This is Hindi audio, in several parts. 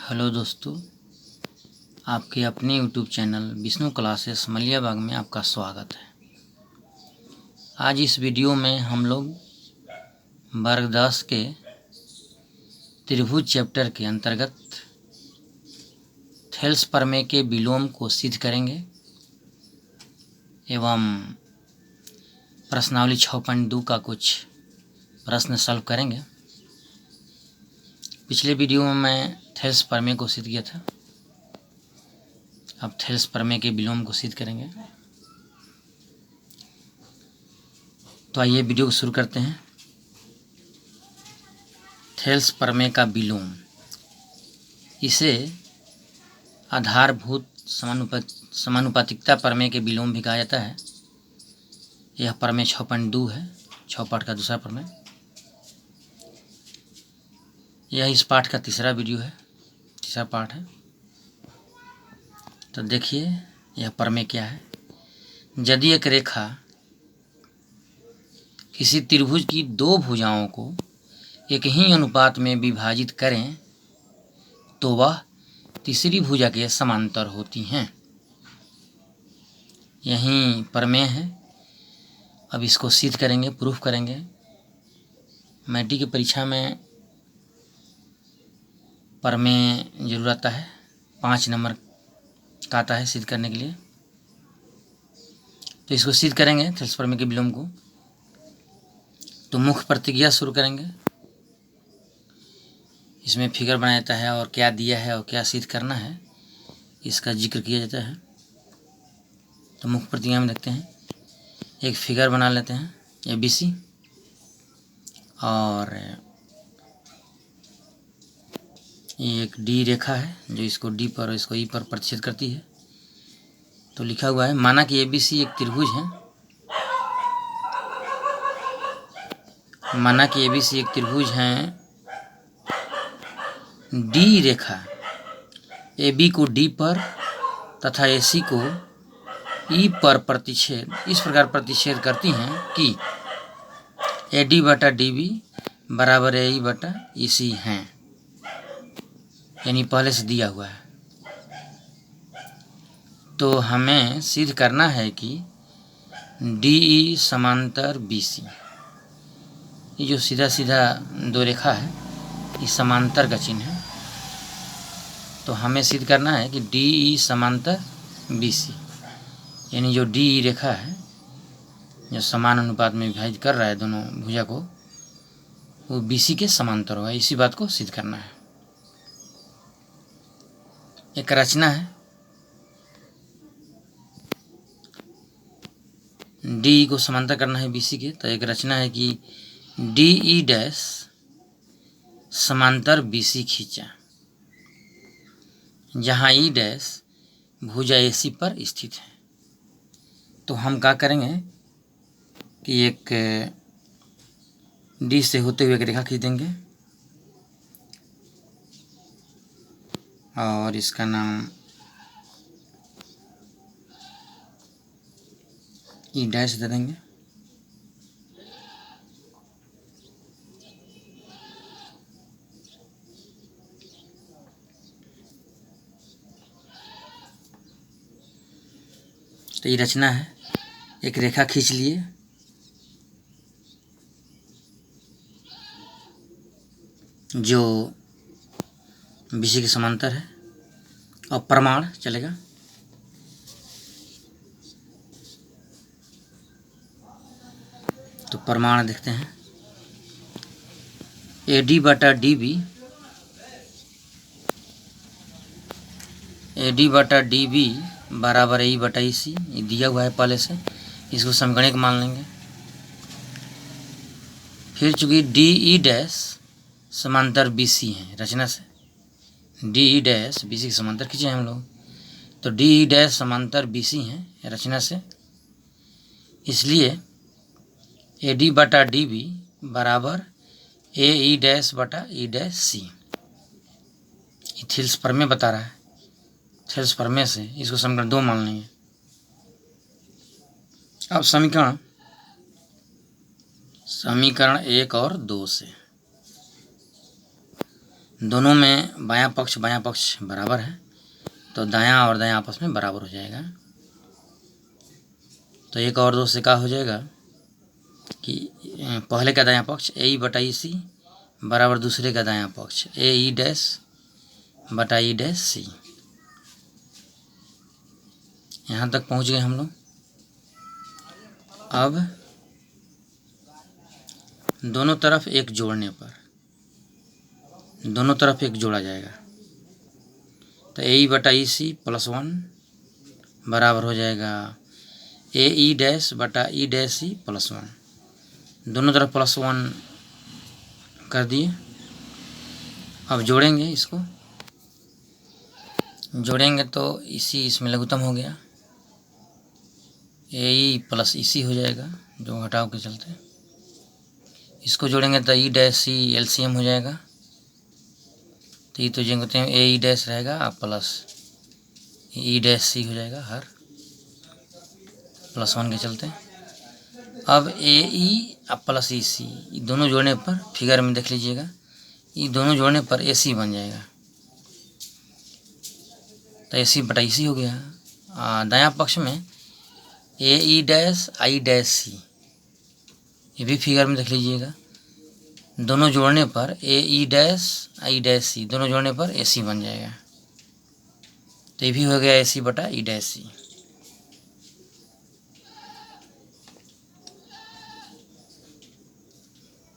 हेलो दोस्तों, आपके अपने YouTube channel Vishnu classes Maliyabag में आपका स्वागत है। आज इस वीडियो में हम लोग वर्ग 10 के त्रिभुज चैप्टर के अंतर्गत थेल्स प्रमेय के विलोम को सिद्ध करेंगे एवं प्रश्नावली 6.2 का कुछ प्रश्न सॉल्व करेंगे। पिछले वीडियो में मैं थेल्स प्रमेय को सिद्ध किया था, अब थेल्स प्रमेय के विलोम को सिद्ध करेंगे। तो आइए वीडियो को शुरू करते हैं। थेल्स प्रमेय का विलोम, इसे आधारभूत समानुपातिकता प्रमेय के विलोम भी कहा जाता है। यह प्रमेय 6.2 है, 6 पाठ का दूसरा प्रमेय। यह इस पाठ का तीसरा वीडियो है, तीसरा पाठ है। तो देखिए यह प्रमेय क्या है। यदि एक रेखा किसी त्रिभुज की दो भुजाओं को एक ही अनुपात में विभाजित करें तो वह तीसरी भुजा के समांतर होती हैं। यही प्रमेय है। अब इसको सिद्ध करेंगे, प्रूफ करेंगे। मैट्रिक की परीक्षा में प्रमेय जरूर आता है, 5 नंबर का आता है सिद्ध करने के लिए। तो इसको सिद्ध करेंगे थेल्स प्रमेय के विलोम को। तो मुख्य प्रतिक्रिया शुरू करेंगे। इसमें फिगर बनाया जाता है और क्या दिया है और क्या सिद्ध करना है इसका जिक्र किया जाता है। तो मुख्य प्रतिक्रिया में देखते हैं, एक फिगर बना लेते हैं ABC और ये एक D रेखा है जो इसको D पर और इसको E पर प्रतिच्छेद करती है। तो लिखा हुआ है, माना कि ABC एक त्रिभुज है। माना कि ABC एक त्रिभुज है। D रेखा AB को D पर तथा AC को E पर प्रतिच्छेद इस प्रकार प्रतिच्छेद करती हैं कि AD बटा DB बराबर AE बटा EC हैं, यानी पहले से दिया हुआ है। तो हमें सिद्ध करना है कि DE समांतर BC, ये जो सीधा सीधा दो रेखा है ये समांतर का चिन्ह है। तो हमें सिद्ध करना है कि DE समांतर BC, यानी जो DE रेखा है जो समान अनुपात में विभाजित कर रहा है दोनों भुजा को, वो BC के समांतर होगा। इसी बात को सिद्ध करना है। एक रचना है, DE को समांतर करना है BC के। तो एक रचना है कि DE डैश समांतर BC खींचा, जहाँ E डैश भुजा AC पर स्थित है। तो हम क्या करेंगे कि एक D से होते हुए एक रेखा खींच देंगे और इसका नाम E डैश दे देंगे। तो ये रचना है, एक रेखा खींच लिए जो BC के समांतर है। और प्रमाण चलेगा, तो प्रमाण देखते हैं। AD बटा DB बराबर AE बटा EC, ये दिया हुआ है पहले से, इसको समगणिक मान लेंगे। फिर चूंकि DE डैश समांतर BC है, रचना से DE डैश BC के समांतर खींचे हम लोग। तो DE डैश समांतर BC है रचना से, इसलिए AD बटा DB बराबर AE डैश बटा E डैश C। थेल्स प्रमेय बता रहा है, थेल्स प्रमेय से इसको समीकरण 2 मान लेंगे। अब समीकरण 1 और 2 से दोनों में बायां पक्ष बराबर है, तो दायां और दायां आपस में बराबर हो जाएगा। तो एक और दो से क्या हो जाएगा कि पहले का दायां पक्ष ए ई बटा ई सी बराबर दूसरे का दायां पक्ष ए ई डैश बटा ई डैश सी। यहाँ तक पहुँच गए हम लोग। अब दोनों तरफ एक जोड़ने पर दोनों तरफ एक जोड़ा जाएगा, तो ए ई बटा ई सी प्लस 1 बराबर हो जाएगा ए ई डैश बटा ई डैश सी प्लस 1। दोनों तरफ प्लस 1 कर दिए। अब जोड़ेंगे, इसको जोड़ेंगे तो इसी इसमें लघुत्तम हो गया, ए ई प्लस ई सी हो जाएगा जो घटाव के चलते। इसको जोड़ेंगे तो ई डैश सी एलसीएम हो जाएगा, तो ये तो जोड़ते हैं ए ई डैश रहेगा अब प्लस ई डैश सी हो जाएगा हर प्लस 1 के चलते। अब ए ई अब प्लस ई सी, ये दोनों जोड़ने पर फिगर में देख लीजिएगा, ये दोनों जोड़ने पर ए सी बन जाएगा, तो ए सी बटा ई सी हो गया। दायां पक्ष में ए ई डैश आई डैश सी, ये भी फिगर में देख लीजिएगा, दोनों जोड़ने पर ए ई डैश आई डैश सी, दोनों जोड़ने पर ए सी बन जाएगा, तो ये भी हो गया ए सी बटा ई डैश सी।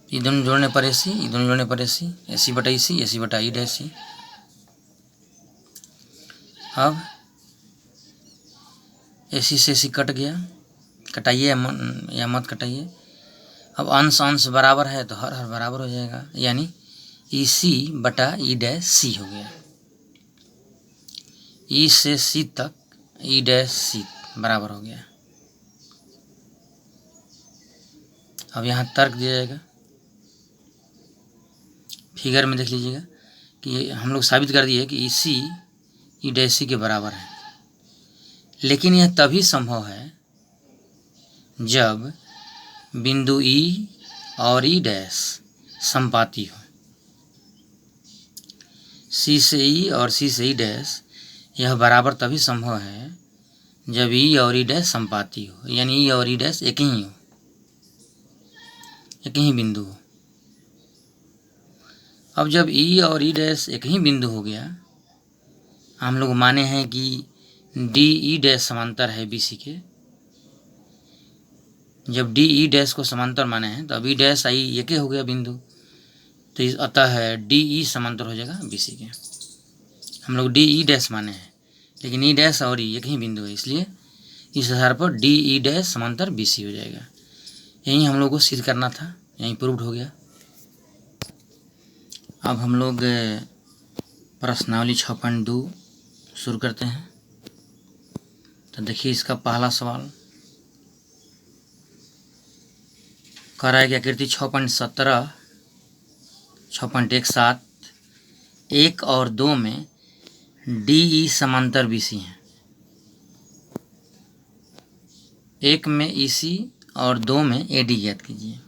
ये दोनों जोड़ने पर ए सी, ये दोनों जोड़ने पर ए सी बटा ई सी, ए सी बटा ई डैश सी। अब ए सी से सी कट गया, कटाइए या मत कटाइए। अब अंश अंश बराबर है तो हर हर बराबर हो जाएगा, यानी ई सी बटा ई डैश सी हो गया। ई से सी तक ई डैश सी बराबर हो गया। अब यहाँ तर्क दिया जाएगा, फिगर में देख लीजिएगा कि हम लोग साबित कर दिए कि ई सी ई डैश सी के बराबर है, लेकिन यह तभी संभव है जब बिंदु ई और ई डैश संपाती हो। सी से ई और सी से ई डैश यह बराबर तभी संभव है जब ई और ई डैश संपाती हो, यानी ई और ई डैश एक ही हो, एक ही बिंदु हो। अब जब ई और ई डैश एक ही बिंदु हो गया, हम लोग माने हैं कि डी ई डैश समांतर है बी सी के। जब डी ई डैश को समांतर माने हैं तो अब ई डैश आई एक ही हो गया बिंदु, तो अतः डी ई समांतर हो जाएगा बी सी के। हम लोग डी ई डैश माने हैं, लेकिन ई डैश और ई एक ही बिंदु है, इसलिए इस आधार पर डी ई डैश समांतर बी सी हो जाएगा। यही हम लोग को सिद्ध करना था, यहीं प्रूव्ड हो गया। अब हम लोग प्रश्नावली 6.2 शुरू करते हैं। तो देखिए इसका पहला सवाल कह रहा है कि आकृति 6.17 6.17 1 और 2 में डी ई समांतर बी सी हैं। 1 में ई सी और 2 में ए डी ज्ञात कीजिए।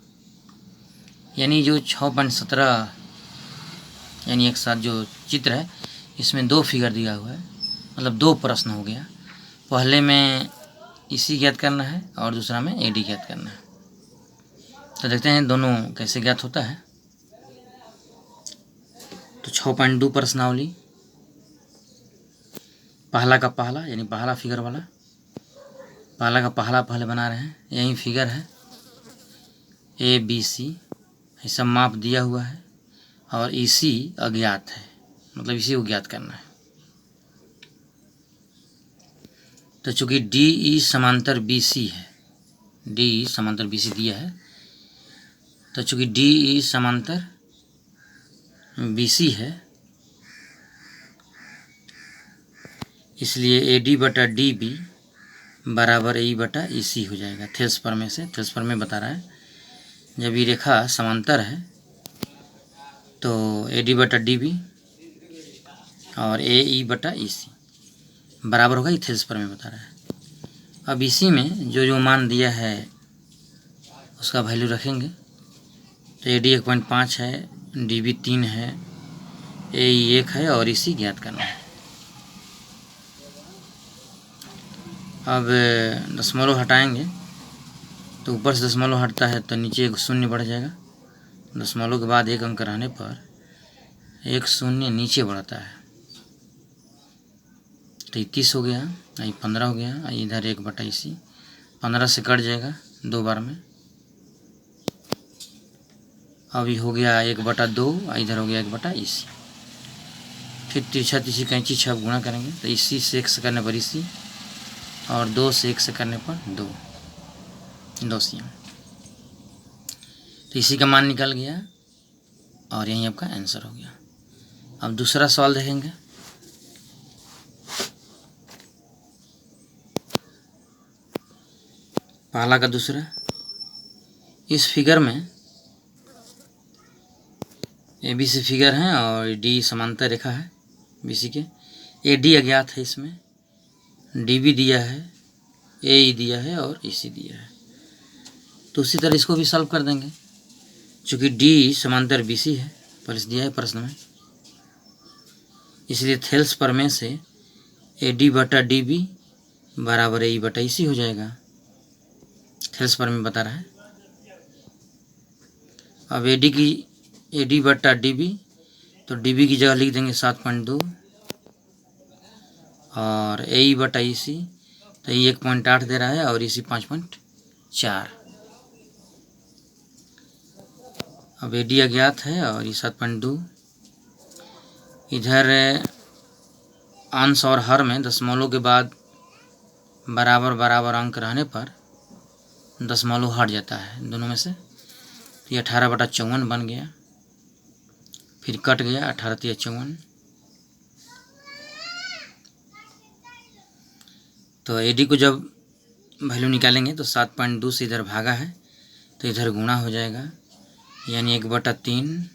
यानी जो 6.17 यानी एक साथ जो चित्र है इसमें 2 फिगर दिया हुआ है, मतलब 2 प्रश्न हो गया। पहले में ई सी ज्ञात करना है और दूसरा में ए डी ज्ञात करना है। तो देखते हैं दोनों कैसे ज्ञात होता है। तो 6.2 प्रश्नावली, पहला का पहला यानी पहला फिगर वाला, पहला का पहला पहले बना रहे हैं। यही फिगर है ए बी सी, ये सब माप दिया हुआ है और ई सी अज्ञात है, मतलब इसी को ज्ञात करना है। तो चूंकि डी ई समांतर बी सी है, डी ई समांतर बी सी दिया है, तो चूंकि डी ई समांतर बी सी है, इसलिए ए डी बटा डी बी बराबर ए बटा ई सी हो जाएगा। थेल्स प्रमेय से, थेल्स प्रमेय बता रहा है जब ये रेखा समांतर है तो ए डी बटा डी बी और ए ई बटा ई सी बराबर होगा, ये थेल्स प्रमेय बता रहा है। अब इसी में जो जो मान दिया है उसका वैल्यू रखेंगे। तो ए डी 1.5 है, डी बी 3 है, ए 1 है और इसी ज्ञात करना है। अब दशमलव हटाएंगे तो ऊपर से दशमलव हटता है तो नीचे एक शून्य बढ़ जाएगा। दशमलव के बाद एक अंक रहने पर एक शून्य नीचे बढ़ता है तो 31 हो गया, 15 हो गया, इधर 1/80, 15 से कट जाएगा 2 बार में। अब ये हो गया 1/2, इधर हो गया 1/80। फिर तिरछा तिरछी कैंची छप गुणा करेंगे तो इसी से 1 से करने पर इसी और 2 से 1 से करने पर 2 सीएम। तो इसी का मान निकल गया और यही आपका आंसर हो गया। अब दूसरा सवाल देखेंगे। पहला का दूसरा, इस फिगर में ABC फिगर है और D समांतर रेखा है BC के। AD अज्ञात है, इसमें DB दिया है, AE दिया है और EC दिया है। तो उसी तरह इसको भी सॉल्व कर देंगे। चूँकि D समांतर BC है, पर दिया है प्रश्न में, इसलिए थेल्स प्रमेय से AD/DB बराबर AE/EC हो जाएगा। थेल्स प्रमेय बता रहा है। अब AD/DB तो DB की जगह लिख देंगे 7.2 और AE/EC तो ये 1.8 दे रहा है और EC 5.4। अब AD अज्ञात है और ये 7.2। इधर अंश और हर में दशमलव के बाद बराबर बराबर अंक रहने पर दशमलव हट जाता है दोनों में से। तो ये 18/54 बन गया, फिर कट गया 18×54। तो AD को जब वैल्यू निकालेंगे तो 7.2 से इधर भागा है तो इधर गुणा हो जाएगा, यानी 1/3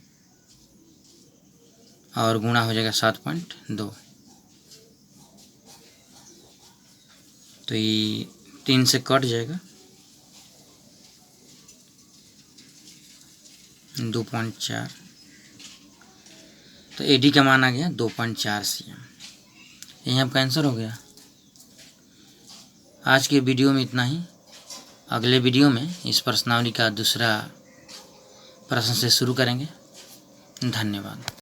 और गुणा हो जाएगा 7.2। तो ये 3 से कट जाएगा, 2.4। तो AD का मान आ गया 2.4 सीएम। यही आपका आंसर हो गया। आज के वीडियो में इतना ही। अगले वीडियो में इस प्रश्नावली का दूसरा प्रश्न से शुरू करेंगे। धन्यवाद।